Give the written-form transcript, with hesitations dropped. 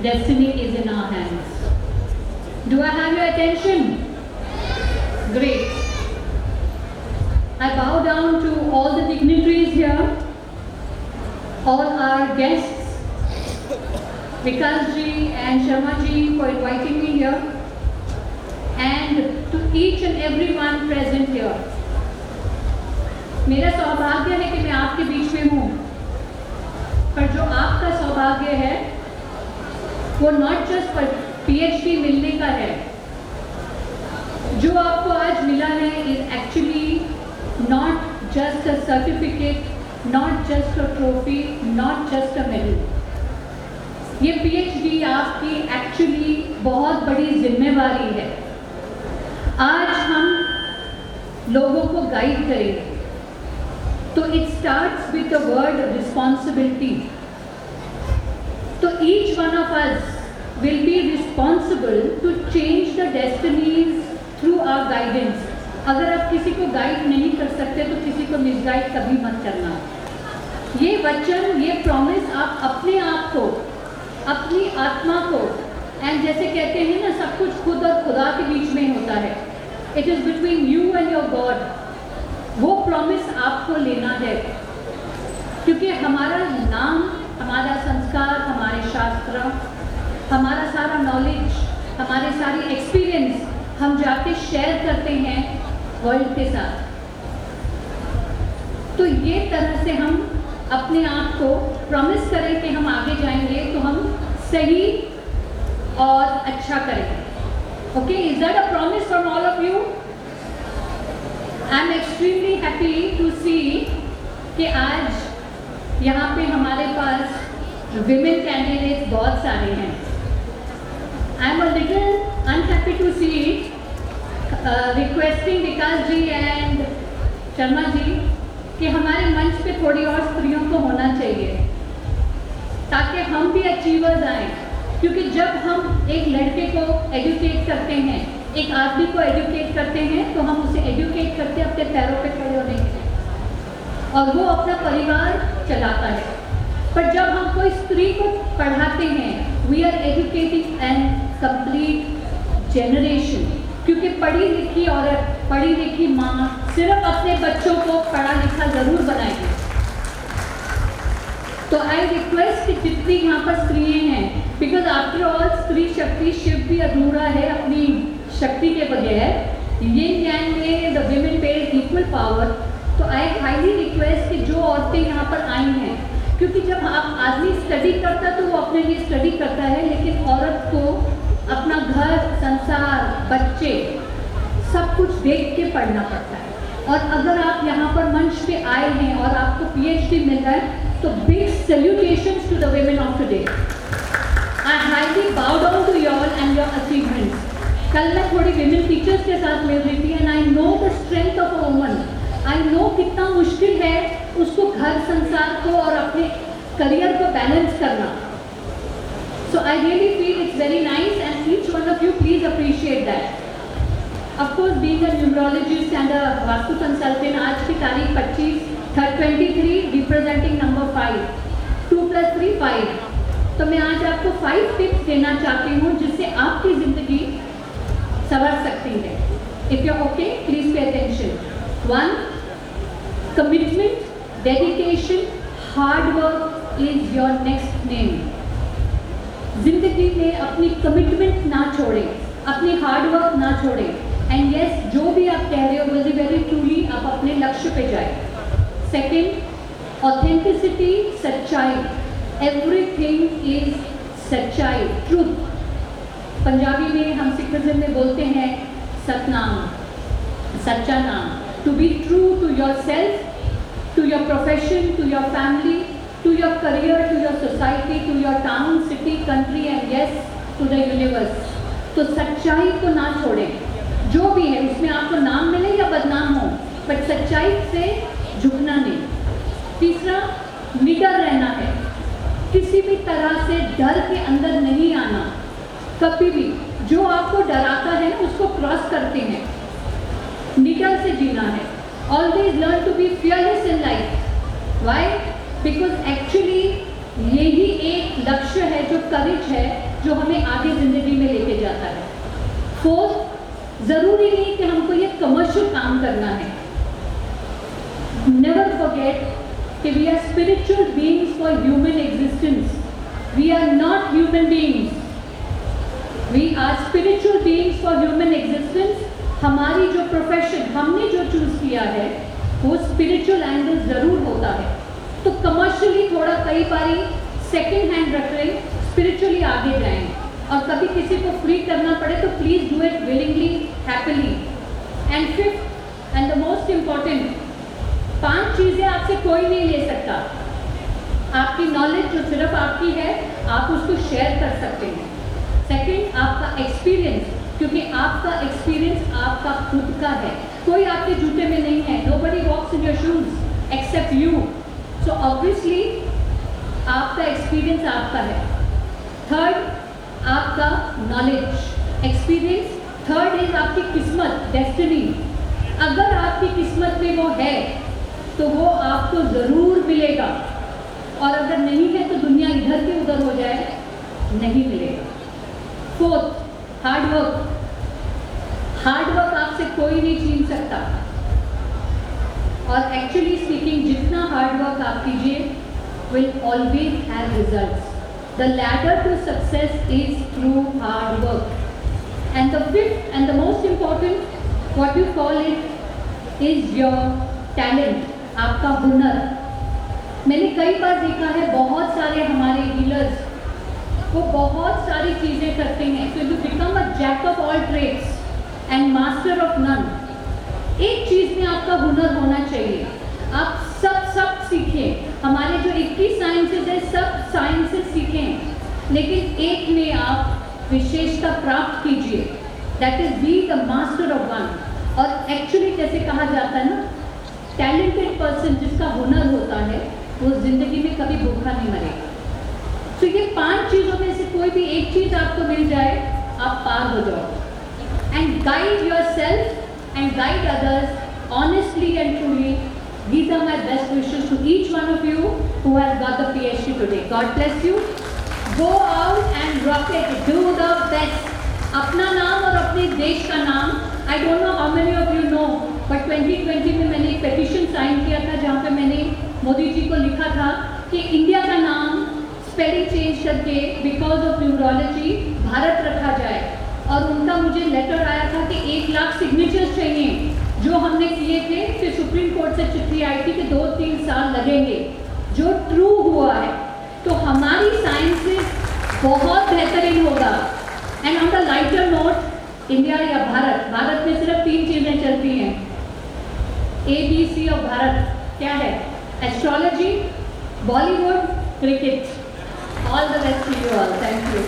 Destiny is in our hands. Do I have your attention? Great. I bow down to all the dignitaries here, all our guests, Vikas ji and Sharma ji for inviting me here, and to each and everyone present here. मेरा सौभाग्य है कि मैं आपके बीच में हूँ, पर जो आपका सौभाग्य है वो नॉट जस्ट PhD मिलने का है. जो आपको आज मिला है is actually not just a certificate, not just a trophy, not just a medal. ये PhD आपकी एक्चुअली बहुत बड़ी जिम्मेवारी है. आज हम लोगों को गाइड करेंगे, तो it starts with the word responsibility. So each one of us will be responsible to change the destinies through our guidance. अगर आप किसी को गाइड नहीं कर सकते तो किसी को मिसगाइड कभी मत करना. ये वचन, ये प्रॉमिस आप अपने आप को, अपनी आत्मा को, एंड जैसे कहते हैं ना सब कुछ खुद और खुदा के बीच में होता है. It is between you and your God. वो प्रॉमिस आपको लेना है, क्योंकि हमारा नाम, हमारा संस्कार, हमारे शास्त्र, हमारा सारा नॉलेज, हमारे सारी एक्सपीरियंस हम जाके शेयर करते हैं वर्ल्ड के साथ. तो ये तरह से हम अपने आप को प्रॉमिस करें कि हम आगे जाएंगे तो हम सही और अच्छा करेंगे. Okay, is that a promise from all of you? I am extremely happy to see कि आज यहाँ पे हमारे पास विमेन कैंडिडेट्स बहुत सारे हैं. I am a little unhappy to see requesting Vikas ji and Sharma ji कि हमारे मंच पे थोड़ी और स्त्रियों को होना चाहिए ताकि हम भी अचीवर्स आएँ. क्योंकि जब हम एक लड़के को एजुकेट करते हैं, एक आदमी को एजुकेट करते हैं, तो हम उसे एजुकेट करते हैं अपने पैरों पे खड़े होने के लिए, और वो अपना परिवार चलाता है. पर जब हम कोई स्त्री को पढ़ाते हैं, we are educating an complete generation. क्योंकि पढ़ी लिखी औरत, पढ़ी लिखी माँ सिर्फ अपने बच्चों को पढ़ा लिखा जरूर बनाएगी. तो आई रिक्वेस्ट कि जितनी यहाँ पर स्त्रियाँ हैं, बिकॉज आफ्टर ऑल स्त्री शक्ति, शिव भी अधूरा है अपनी शक्ति के बगैर. ये ज्ञान में the women paid equal power. तो आई हाईली रिक्वेस्ट कि जो औरतें यहाँ पर आई हैं, क्योंकि जब आप आदमी स्टडी करता तो वो अपने लिए स्टडी करता है, लेकिन औरत को अपना घर, संसार, बच्चे सब कुछ देख के पढ़ना पड़ता है. और अगर आप यहाँ पर मंच पे आए हैं और आपको PhD मिल रहा है, तो big salutations to the women of today. I highly bow down to you all and your achievements. कल मैं थोड़ी विमेन टीचर्स के साथ मिल रही थी, and I know the strength of a woman. I know कितना मुश्किल है उसको घर, संसार को और अपने करियर को बैलेंस करना. So I really feel it's very nice, and each one of you please appreciate that. Of course being a numerologist and a vastu consultant, आज की तारीख 23 रिप्रेजेंटिंग नंबर 5, 2 + 3 5. तो मैं आज आपको 5 टिप्स देना चाहती हूँ जिससे आपकी ज़िंदगी संवर सकती है. If you okay, please pay attention. 1, commitment, dedication, hard work is your next name. जिंदगी में अपनी कमिटमेंट ना छोड़ें, अपनी हार्ड वर्क ना छोड़ें, एंड यस, जो भी आप कह रहे हो वेरी वेरी ट्रूली आप अपने लक्ष्य पे जाए. सेकेंड, ऑथेंटिसिटी, सच्चाई. एवरीथिंग इज सच्चाई, ट्रूथ. पंजाबी में हम सिखिज्म में बोलते हैं सतनाम, सच्चा नाम. To be true to yourself, to your profession, to your family, to your career, to your society, to your town, city, country, and yes, to the universe. तो सच्चाई को ना छोड़ें. जो भी है उसमें आपको नाम मिले या बदनाम हो, बट सच्चाई से झुकना नहीं. तीसरा, निडर रहना है. किसी भी तरह से डर के अंदर नहीं आना. कभी भी जो आपको डराता है उसको क्रॉस करते हैं. निडर से जीना है. Always learn to be fearless in life. Why? Because actually यही एक लक्ष्य है जो करेज है जो हमें आगे ज़िंदगी में लेके जाता है। फोर्थ, ज़रूरी नहीं कि हमको ये कमर्शियल काम करना है। नेवर फॉरगेट कि we are spiritual beings for human existence. We are not human beings, we are spiritual beings for human existence. हमारी जो प्रोफेशन हमने जो चूज़ किया है वो स्पिरिचुअल एंगल ज़रूर होता है। तो कमर्शियली थोड़ा कई बारी सेकेंड हैंड रख लें, स्पिरिचुअली आगे जाएं। और कभी किसी को फ्री करना पड़े तो please do it willingly, happily. And fifth and the most important, 5 चीज़ें आपसे कोई नहीं ले सकता। आपकी नॉलेज जो सिर्फ आपकी है, आप उसको शेयर कर सकते हैं। सेकंड, आपका एक्सपीरियंस, क्योंकि आपका एक्सपीरियंस आपका खुद का है, कोई आपके जूते में नहीं है। Nobody walks in your shoes except you. So obviously आपका एक्सपीरियंस आपका है। थर्ड, आपका नॉलेज, एक्सपीरियंस। थर्ड इज आपकी किस्मत, डेस्टिनी। अगर आपकी किस्मत में वो है तो वो आपको ज़रूर मिलेगा, और अगर नहीं है तो दुनिया इधर के उधर हो जाए, नहीं मिलेगा। Fourth, hard work. Hard work आपसे कोई नहीं छीन सकता। और एक्चुअली स्पीकिंग, जितना हार्ड वर्क आप कीजिए will always have results. The ladder to success is through hard work. And the fifth and the most important, what you call it, is your talent, आपका हुनर। मैंने कई बार देखा है बहुत सारे हमारे हीलर्स वो बहुत सारी चीज़ें करते हैं। So you become a jack of all trades and master of none. एक चीज़ में आपका हुनर होना चाहिए। आप सब सीखें। हमारे जो 21 साइंसेज है, सब साइंसेज सीखें, लेकिन एक में आप विशेषता प्राप्त कीजिए। That is be the master of one. और एक्चुअली जैसे कहा जाता है ना, टैलेंटेड पर्सन जिसका हुनर होता है वो जिंदगी में कभी भूखा नहीं मरेगा। तो ये 5 चीज़ों में से कोई भी एक चीज़ आपको मिल जाए, आप पार हो जाओ। And guide your self and guide others honestly and truly. These are my best wishes to each one of you who has got the PhD today. God bless you. Go out and rock it. Do the best. अपना नाम और अपने देश का नाम, I don't know how many of you know, but 2020 में मैंने एक पेटिशन साइन किया था जहाँ पे मैंने मोदी जी को लिखा था कि इंडिया का नाम स्पेलिंग चेंज करके बिकॉज ऑफ न्यूरोलॉजी भारत रखा जाए। और उनका मुझे लेटर आया था कि 1 लाख सिग्नेचर्स चाहिए जो हमने किए थे। फिर सुप्रीम कोर्ट से चिट्ठी आई थी कि 2-3 साल लगेंगे, जो ट्रू हुआ है। तो हमारी साइंसेस बहुत बेहतरीन होगा। And on the lighter note, India या भारत में सिर्फ 3 चीज़ें चलती हैं। ABC ऑफ भारत क्या है? Astrology, Bollywood, cricket. All the best to you all. Thank you.